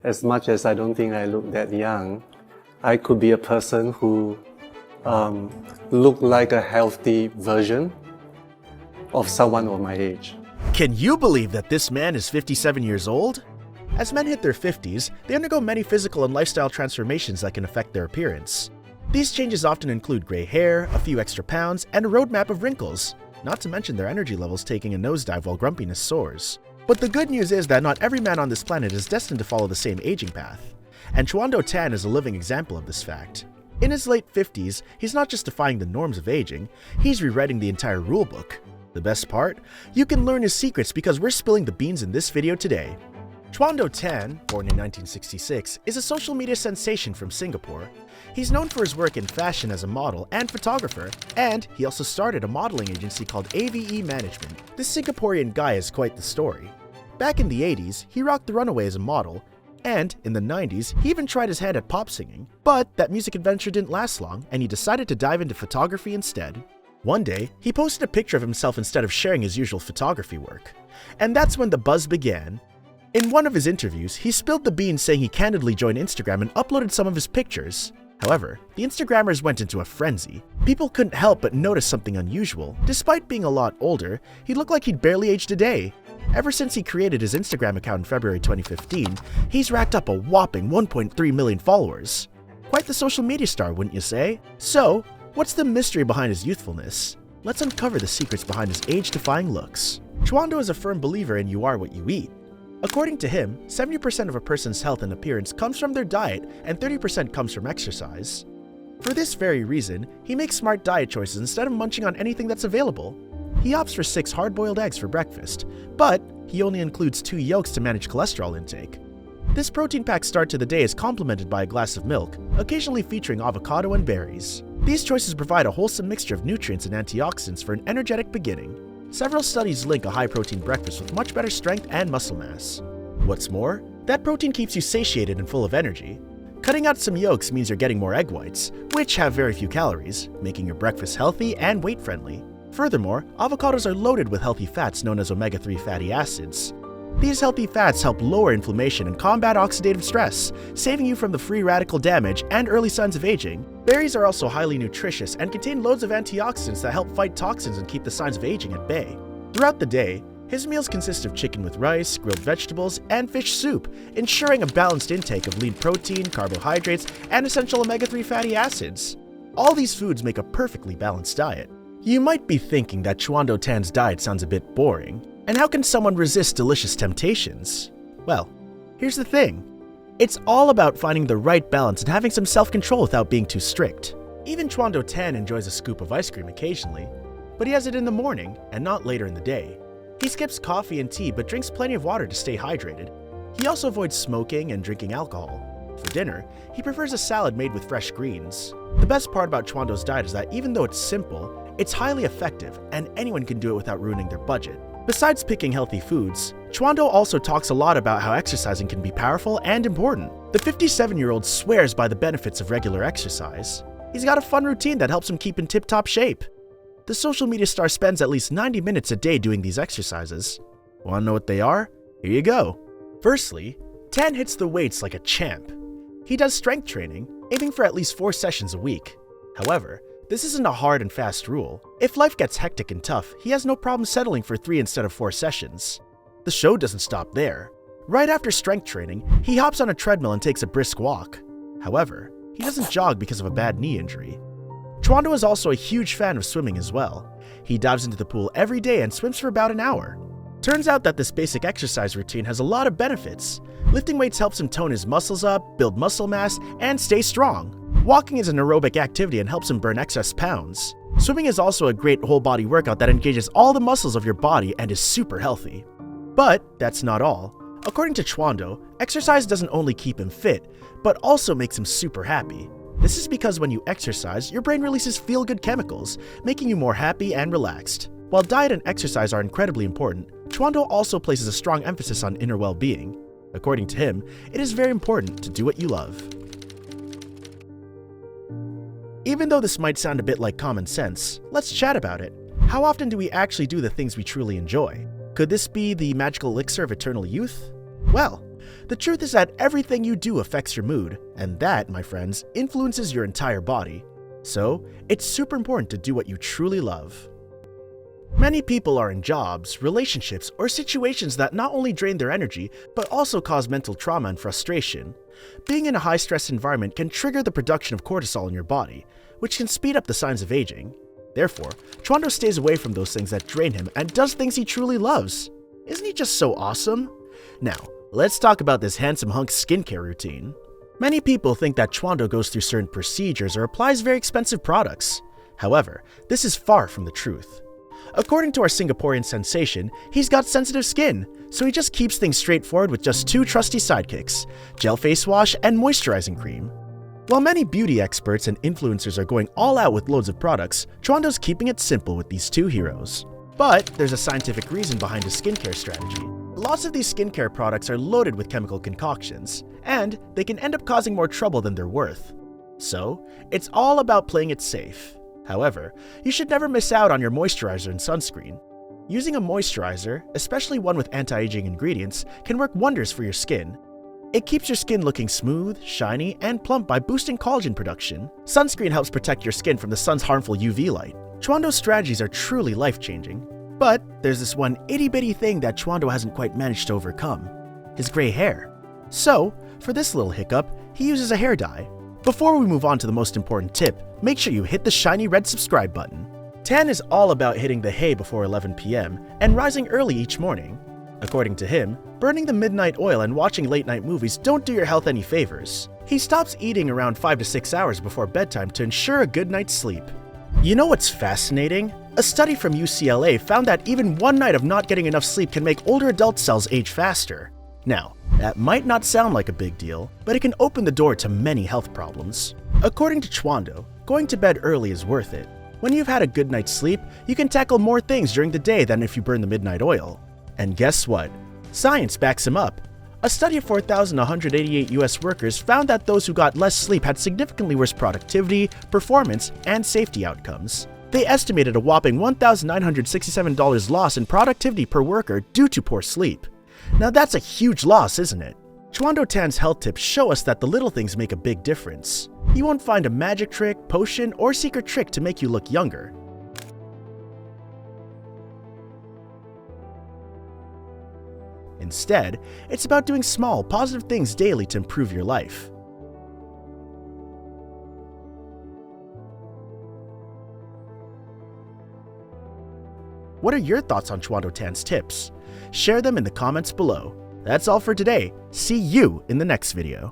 As much as I don't think I look that young, I could be a person who look like a healthy version of someone of my age. Can you believe that this man is 57 years old? As men hit their 50s, they undergo many physical and lifestyle transformations that can affect their appearance. These changes often include gray hair, a few extra pounds, and a roadmap of wrinkles, not to mention their energy levels taking a nosedive while grumpiness soars. But the good news is that not every man on this planet is destined to follow the same aging path, and Chuando Tan is a living example of this fact. In his late 50s, he's not just defying the norms of aging, he's rewriting the entire rulebook. The best part? You can learn his secrets because we're spilling the beans in this video today. Chuando Tan, born in 1966, is a social media sensation from Singapore. He's known for his work in fashion as a model and photographer, and he also started a modeling agency called AVE Management. This Singaporean guy is quite the story. Back in the 80s, he rocked the runaway as a model, and in the 90s, he even tried his hand at pop singing. But that music adventure didn't last long, and he decided to dive into photography instead. One day, he posted a picture of himself instead of sharing his usual photography work. And that's when the buzz began. In one of his interviews, he spilled the beans saying he candidly joined Instagram and uploaded some of his pictures. However, the Instagrammers went into a frenzy. People couldn't help but notice something unusual. Despite being a lot older, he looked like he'd barely aged a day. Ever since he created his Instagram account in February 2015, he's racked up a whopping 1.3 million followers. Quite the social media star, wouldn't you say? So, what's the mystery behind his youthfulness? Let's uncover the secrets behind his age-defying looks. Chuando is a firm believer in you are what you eat. According to him, 70% of a person's health and appearance comes from their diet and 30% comes from exercise. For this very reason, he makes smart diet choices instead of munching on anything that's available. He opts for 6 hard-boiled eggs for breakfast, but he only includes 2 yolks to manage cholesterol intake. This protein-packed start to the day is complemented by a glass of milk, occasionally featuring avocado and berries. These choices provide a wholesome mixture of nutrients and antioxidants for an energetic beginning. Several studies link a high-protein breakfast with much better strength and muscle mass. What's more, that protein keeps you satiated and full of energy. Cutting out some yolks means you're getting more egg whites, which have very few calories, making your breakfast healthy and weight-friendly. Furthermore, avocados are loaded with healthy fats known as omega-3 fatty acids. These healthy fats help lower inflammation and combat oxidative stress, saving you from the free radical damage and early signs of aging. Berries are also highly nutritious and contain loads of antioxidants that help fight toxins and keep the signs of aging at bay. Throughout the day, his meals consist of chicken with rice, grilled vegetables, and fish soup, ensuring a balanced intake of lean protein, carbohydrates, and essential omega-3 fatty acids. All these foods make a perfectly balanced diet. You might be thinking that Chuando Tan's diet sounds a bit boring, and how can someone resist delicious temptations? Well, here's the thing. It's all about finding the right balance and having some self-control without being too strict. Even Chuando Tan enjoys a scoop of ice cream occasionally, but he has it in the morning and not later in the day. He skips coffee and tea but drinks plenty of water to stay hydrated. He also avoids smoking and drinking alcohol. For dinner, he prefers a salad made with fresh greens. The best part about Chuando's diet is that even though it's simple, it's highly effective and anyone can do it without ruining their budget. Besides picking healthy foods, Chuando also talks a lot about how exercising can be powerful and important. The 57-year-old swears by the benefits of regular exercise. He's got a fun routine that helps him keep in tip-top shape. The social media star spends at least 90 minutes a day doing these exercises. Want to know what they are? Here you go. Firstly, Tan hits the weights like a champ. He does strength training, aiming for at least 4 sessions a week. However, this isn't a hard and fast rule. If life gets hectic and tough, he has no problem settling for 3 instead of 4 sessions. The show doesn't stop there. Right after strength training, he hops on a treadmill and takes a brisk walk. However, he doesn't jog because of a bad knee injury. Chuando is also a huge fan of swimming as well. He dives into the pool every day and swims for about an hour. Turns out that this basic exercise routine has a lot of benefits. Lifting weights helps him tone his muscles up, build muscle mass, and stay strong. Walking is an aerobic activity and helps him burn excess pounds. Swimming is also a great whole-body workout that engages all the muscles of your body and is super healthy. But that's not all. According to Chuando, exercise doesn't only keep him fit, but also makes him super happy. This is because when you exercise, your brain releases feel-good chemicals, making you more happy and relaxed. While diet and exercise are incredibly important, Chuando also places a strong emphasis on inner well-being. According to him, it is very important to do what you love. Even though this might sound a bit like common sense, let's chat about it. How often do we actually do the things we truly enjoy? Could this be the magical elixir of eternal youth? Well, The truth is that everything you do affects your mood, and that, my friends, influences your entire body. So, it's super important to do what you truly love. Many people are in jobs, relationships, or situations that not only drain their energy, but also cause mental trauma and frustration. Being in a high-stress environment can trigger the production of cortisol in your body, which can speed up the signs of aging. Therefore, Chuando stays away from those things that drain him and does things he truly loves. Isn't he just so awesome? Now, let's talk about this handsome hunk's skincare routine. Many people think that Chuando goes through certain procedures or applies very expensive products. However, this is far from the truth. According to our Singaporean sensation, he's got sensitive skin, so he just keeps things straightforward with just 2 trusty sidekicks, gel face wash and moisturizing cream. While many beauty experts and influencers are going all out with loads of products, Chuando's keeping it simple with these 2 heroes. But there's a scientific reason behind his skincare strategy. Lots of these skincare products are loaded with chemical concoctions, and they can end up causing more trouble than they're worth. So, it's all about playing it safe. However, you should never miss out on your moisturizer and sunscreen. Using a moisturizer, especially one with anti-aging ingredients, can work wonders for your skin. It keeps your skin looking smooth, shiny, and plump by boosting collagen production. Sunscreen helps protect your skin from the sun's harmful UV light. Chuando's strategies are truly life-changing. But there's this one itty-bitty thing that Chuando hasn't quite managed to overcome: his gray hair. So, for this little hiccup, he uses a hair dye. Before we move on to the most important tip, make sure you hit the shiny red subscribe button. Tan is all about hitting the hay before 11 p.m. and rising early each morning. According to him, burning the midnight oil and watching late-night movies don't do your health any favors. He stops eating around 5 to 6 hours before bedtime to ensure a good night's sleep. You know what's fascinating? A study from UCLA found that even one night of not getting enough sleep can make older adult cells age faster. Now, that might not sound like a big deal, but it can open the door to many health problems. According to Chuando, going to bed early is worth it. When you've had a good night's sleep, you can tackle more things during the day than if you burn the midnight oil. And guess what? Science backs him up. A study of 4,188 US workers found that those who got less sleep had significantly worse productivity, performance, and safety outcomes. They estimated a whopping $1,967 loss in productivity per worker due to poor sleep. Now that's a huge loss, isn't it? Chuando Tan's health tips show us that the little things make a big difference. You won't find a magic trick, potion, or secret trick to make you look younger. Instead, it's about doing small, positive things daily to improve your life. What are your thoughts on Chuando Tan's tips? Share them in the comments below. That's all for today. See you in the next video.